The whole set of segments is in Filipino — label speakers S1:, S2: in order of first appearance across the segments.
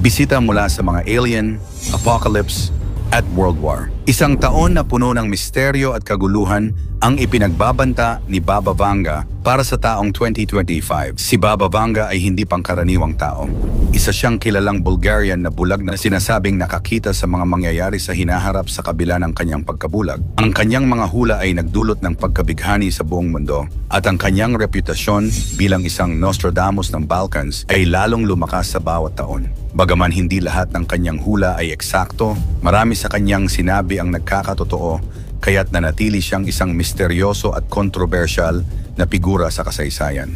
S1: Bisita mula sa mga alien, apocalypse, at World War. Isang taon na puno ng misteryo at kaguluhan ang ipinagbabanta ni Baba Vanga para sa taong 2025. Si Baba Vanga ay hindi pangkaraniwang tao. Isa siyang kilalang Bulgarian na bulag na sinasabing nakakita sa mga mangyayari sa hinaharap sa kabila ng kanyang pagkabulag. Ang kanyang mga hula ay nagdulot ng pagkabighani sa buong mundo at ang kanyang reputasyon bilang isang Nostradamus ng Balkans ay lalong lumakas sa bawat taon. Bagaman hindi lahat ng kanyang hula ay eksakto, marami sa kanyang sinabi ang nagkakatotoo, kaya't nanatili siyang isang misteryoso at kontrobersyal na figura sa kasaysayan.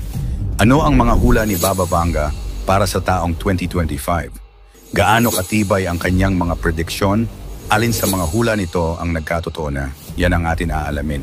S1: Ano ang mga hula ni Baba Vanga para sa taong 2025? Gaano katibay ang kanyang mga prediksyon? Alin sa mga hula nito ang nagkatotoo na? Yan ang atin aalamin.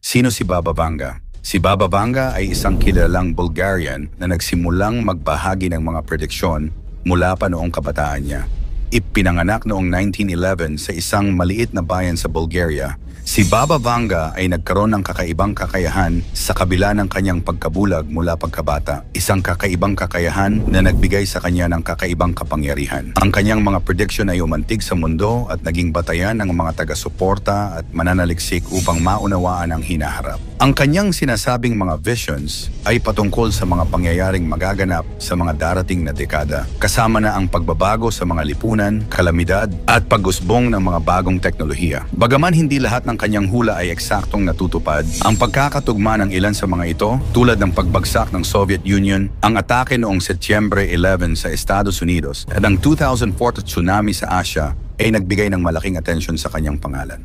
S1: Sino si Baba Vanga? Si Baba Vanga ay isang kilalang Bulgarian na nagsimulang magbahagi ng mga prediksyon mula pa noong kabataan niya. Ipinanganak noong 1911 sa isang maliit na bayan sa Bulgaria. Si Baba Vanga ay nagkaroon ng kakaibang kakayahan sa kabila ng kanyang pagkabulag mula pagkabata. Isang kakaibang kakayahan na nagbigay sa kanya ng kakaibang kapangyarihan. Ang kanyang mga prediction ay umantig sa mundo at naging batayan ng mga taga-suporta at mananaliksik upang maunawaan ang hinaharap. Ang kanyang sinasabing mga visions ay patungkol sa mga pangyayaring magaganap sa mga darating na dekada, kasama na ang pagbabago sa mga lipunan, kalamidad at pag-usbong ng mga bagong teknolohiya. Bagaman hindi lahat ng kanyang hula ay eksaktong natutupad, ang pagkakatugma ng ilan sa mga ito, tulad ng pagbagsak ng Soviet Union, ang atake noong Setyembre 11 sa Estados Unidos at ang 2004 tsunami sa Asia ay nagbigay ng malaking atensyon sa kanyang pangalan.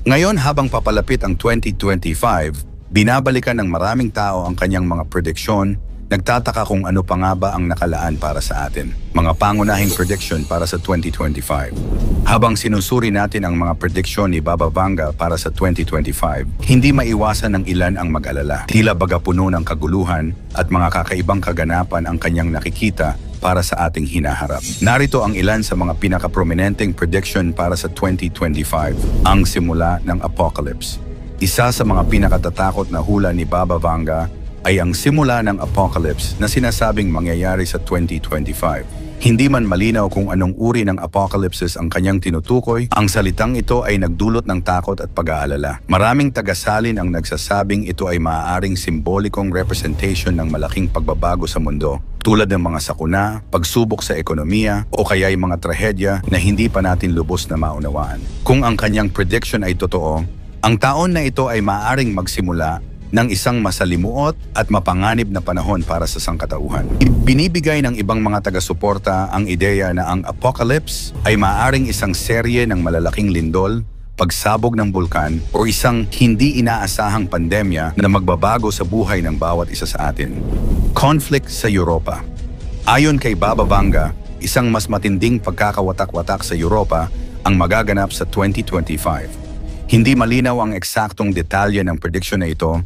S1: Ngayon, habang papalapit ang 2025, binabalikan ng maraming tao ang kanyang mga prediksyon, nagtataka kung ano pa nga ba ang nakalaan para sa atin. Mga pangunahing prediction para sa 2025. Habang sinusuri natin ang mga prediksyon ni Baba Vanga para sa 2025, hindi maiwasan ng ilan ang mag-alala. Tila baga puno ng kaguluhan at mga kakaibang kaganapan ang kanyang nakikita para sa ating hinaharap. Narito ang ilan sa mga pinaka-prominenteng prediction para sa 2025, ang simula ng apocalypse. Isa sa mga pinakatatakot na hula ni Baba Vanga ay ang simula ng apocalypse na sinasabing mangyayari sa 2025. Hindi man malinaw kung anong uri ng apocalypses ang kanyang tinutukoy, ang salitang ito ay nagdulot ng takot at pag-aalala. Maraming tagasalin ang nagsasabing ito ay maaaring simbolikong representation ng malaking pagbabago sa mundo, tulad ng mga sakuna, pagsubok sa ekonomiya, o kaya'y mga trahedya na hindi pa natin lubos na maunawaan. Kung ang kanyang prediction ay totoo, ang taon na ito ay maaaring magsimula ng isang masalimuot at mapanganib na panahon para sa sangkatauhan. Binibigay ng ibang mga taga-suporta ang ideya na ang apocalypse ay maaaring isang serye ng malalaking lindol, pagsabog ng bulkan, o isang hindi inaasahang pandemya na magbabago sa buhay ng bawat isa sa atin. Conflict sa Europa. Ayon kay Baba Vanga, isang mas matinding pagkakawatak-watak sa Europa ang magaganap sa 2025. Hindi malinaw ang eksaktong detalye ng prediction na ito,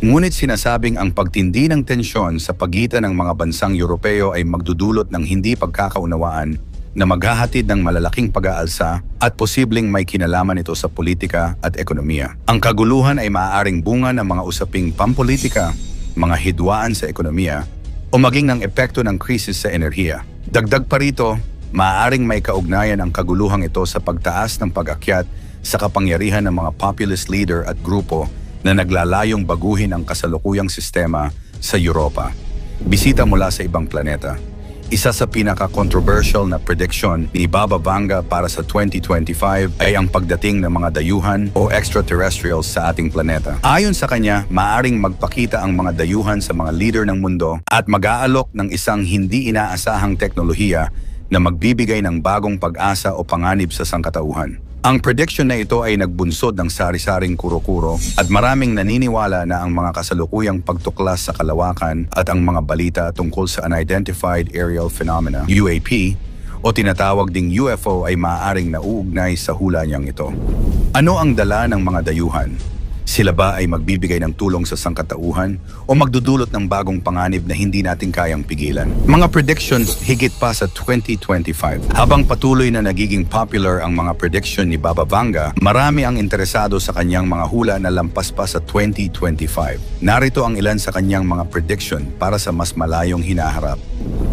S1: ngunit sinasabing ang pagtindi ng tensyon sa pagitan ng mga bansang Europeo ay magdudulot ng hindi pagkakaunawaan na maghahatid ng malalaking pag-aalsa at posibleng may kinalaman ito sa politika at ekonomiya. Ang kaguluhan ay maaaring bunga ng mga usaping pampolitika, mga hidwaan sa ekonomiya, o maging ng epekto ng krisis sa enerhiya. Dagdag pa rito, maaaring may kaugnayan ang kaguluhang ito sa pagtaas ng pag-akyat sa kapangyarihan ng mga populist leader at grupo na naglalayong baguhin ang kasalukuyang sistema sa Europa. Bisita mula sa ibang planeta. Isa sa pinaka-controversial na prediction ni Baba Vanga para sa 2025 ay ang pagdating ng mga dayuhan o extraterrestrials sa ating planeta. Ayon sa kanya, maaring magpakita ang mga dayuhan sa mga leader ng mundo at mag-aalok ng isang hindi inaasahang teknolohiya na magbibigay ng bagong pag-asa o panganib sa sangkatauhan. Ang prediction na ito ay nagbunsod ng sari-saring kuro-kuro at maraming naniniwala na ang mga kasalukuyang pagtuklas sa kalawakan at ang mga balita tungkol sa Unidentified Aerial Phenomena, UAP, o tinatawag ding UFO ay maaaring nauugnay sa hula niyang ito. Ano ang dala ng mga dayuhan? Sila ba ay magbibigay ng tulong sa sangkatauhan o magdudulot ng bagong panganib na hindi natin kayang pigilan? Mga predictions higit pa sa 2025. Habang patuloy na nagiging popular ang mga prediction ni Baba Vanga, marami ang interesado sa kanyang mga hula na lampas pa sa 2025. Narito ang ilan sa kanyang mga prediction para sa mas malayong hinaharap.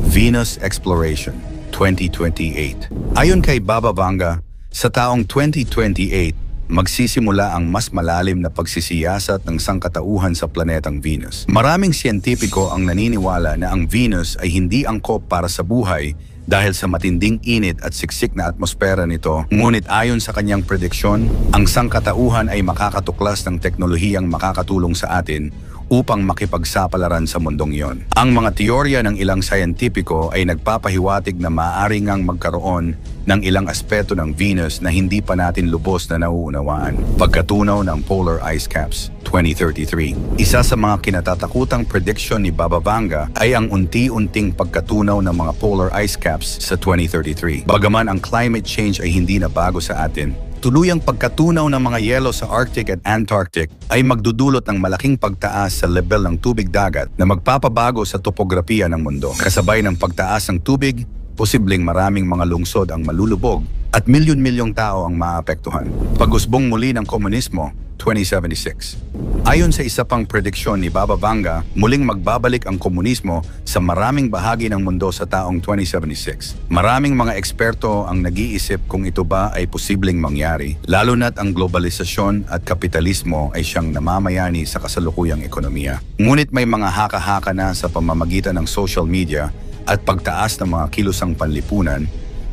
S1: Venus Exploration 2028. Ayon kay Baba Vanga, sa taong 2028, magsisimula ang mas malalim na pagsisiyasat ng sangkatauhan sa planetang Venus. Maraming siyentipiko ang naniniwala na ang Venus ay hindi angkop para sa buhay dahil sa matinding init at siksik na atmosfera nito. Ngunit ayon sa kanyang prediksyon, ang sangkatauhan ay makakatuklas ng teknolohiyang makakatulong sa atin upang makipagsapalaran sa mundong iyon. Ang mga teorya ng ilang scientifico ay nagpapahiwatig na maaari ngang magkaroon ng ilang aspeto ng Venus na hindi pa natin lubos na nauunawaan. Pagkatunaw ng polar ice caps 2033. Isa sa mga kinatatakutang prediction ni Baba Vanga ay ang unti-unting pagkatunaw ng mga polar ice caps sa 2033. Bagaman ang climate change ay hindi na bago sa atin, tuluyang pagkatunaw ng mga yelo sa Arctic at Antarctic ay magdudulot ng malaking pagtaas sa level ng tubig dagat na magpapabago sa topografiya ng mundo. Kasabay ng pagtaas ng tubig, posibleng maraming mga lungsod ang malulubog at milyon-milyong tao ang maapektuhan. Pag-usbong muli ng komunismo, 2076. Ayon sa isa pang prediksyon ni Baba Vanga, muling magbabalik ang komunismo sa maraming bahagi ng mundo sa taong 2076. Maraming mga eksperto ang nag-iisip kung ito ba ay posibleng mangyari, lalo na't ang globalisasyon at kapitalismo ay siyang namamayani sa kasalukuyang ekonomiya. Ngunit may mga haka-haka na sa pamamagitan ng social media at pagtaas ng mga kilusang panlipunan,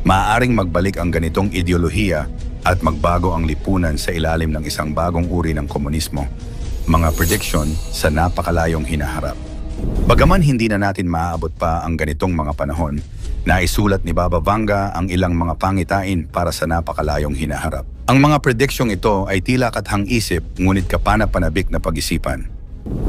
S1: maaaring magbalik ang ganitong ideolohiya at magbago ang lipunan sa ilalim ng isang bagong uri ng komunismo. Mga prediction sa napakalayong hinaharap. Bagaman hindi na natin maaabot pa ang ganitong mga panahon, naisulat ni Baba Vanga ang ilang mga pangitain para sa napakalayong hinaharap. Ang mga prediksyong ito ay tila kathang-isip ngunit kapana-panabik na pag-isipan.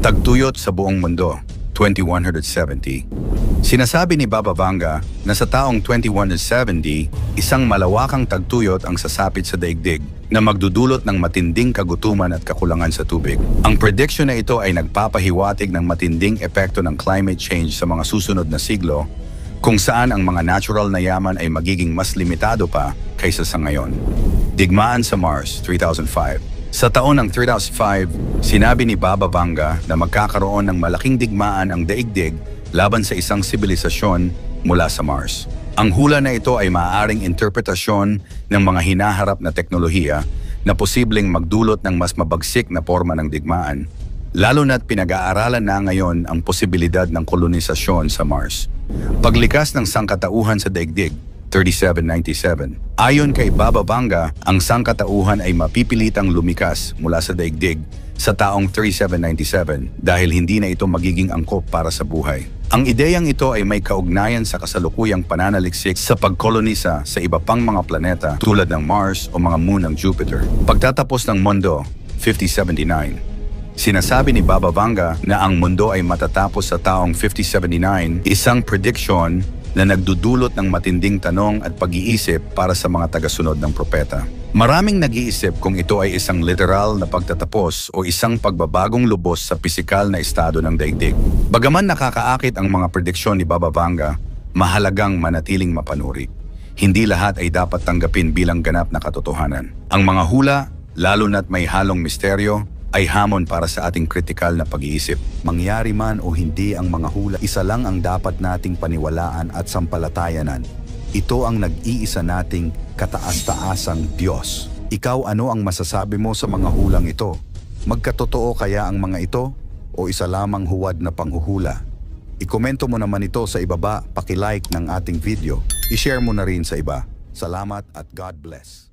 S1: Tagtuyot sa buong mundo, 2170. Sinasabi ni Baba Vanga na sa taong 2170, isang malawakang tagtuyot ang sasapit sa daigdig na magdudulot ng matinding kagutuman at kakulangan sa tubig. Ang prediction na ito ay nagpapahiwatig ng matinding epekto ng climate change sa mga susunod na siglo, kung saan ang mga natural na yaman ay magiging mas limitado pa kaysa sa ngayon. Digmaan sa Mars, 3005. Sa taon ng 3005, sinabi ni Baba Vanga na magkakaroon ng malaking digmaan ang daigdig laban sa isang sibilisasyon mula sa Mars. Ang hula na ito ay maaaring interpretasyon ng mga hinaharap na teknolohiya na posibleng magdulot ng mas mabagsik na forma ng digmaan, lalo na't pinag-aaralan na ngayon ang posibilidad ng kolonisasyon sa Mars. Paglikas ng sangkatauhan sa daigdig, 3797. Ayon kay Baba Vanga, ang sangkatauhan ay mapipilitang lumikas mula sa daigdig sa taong 3797 dahil hindi na ito magiging angkop para sa buhay. Ang ideyang ito ay may kaugnayan sa kasalukuyang pananaliksik sa pagkolonisa sa iba pang mga planeta tulad ng Mars o mga moon ng Jupiter. Pagtatapos ng mundo, 5079. Sinasabi ni Baba Vanga na ang mundo ay matatapos sa taong 5079, isang prediction na nagdudulot ng matinding tanong at pag-iisip para sa mga tagasunod ng propeta. Maraming nag-iisip kung ito ay isang literal na pagtatapos o isang pagbabagong lubos sa pisikal na estado ng daigdig. Bagaman nakakaakit ang mga prediksyon ni Baba Vanga, mahalagang manatiling mapanuri. Hindi lahat ay dapat tanggapin bilang ganap na katotohanan. Ang mga hula, lalo na't may halong misteryo, ay hamon para sa ating kritikal na pag-iisip. Mangyari man o hindi ang mga hula, isa lang ang dapat nating paniwalaan at sampalatayanan. Ito ang nag-iisa nating kataas-taasang Diyos. Ikaw, ano ang masasabi mo sa mga hulang ito? Magkatotoo kaya ang mga ito o isa lamang huwad na panghuhula? Ikomento mo naman ito sa ibaba, paki-like ng ating video. I-share mo na rin sa iba. Salamat at God bless.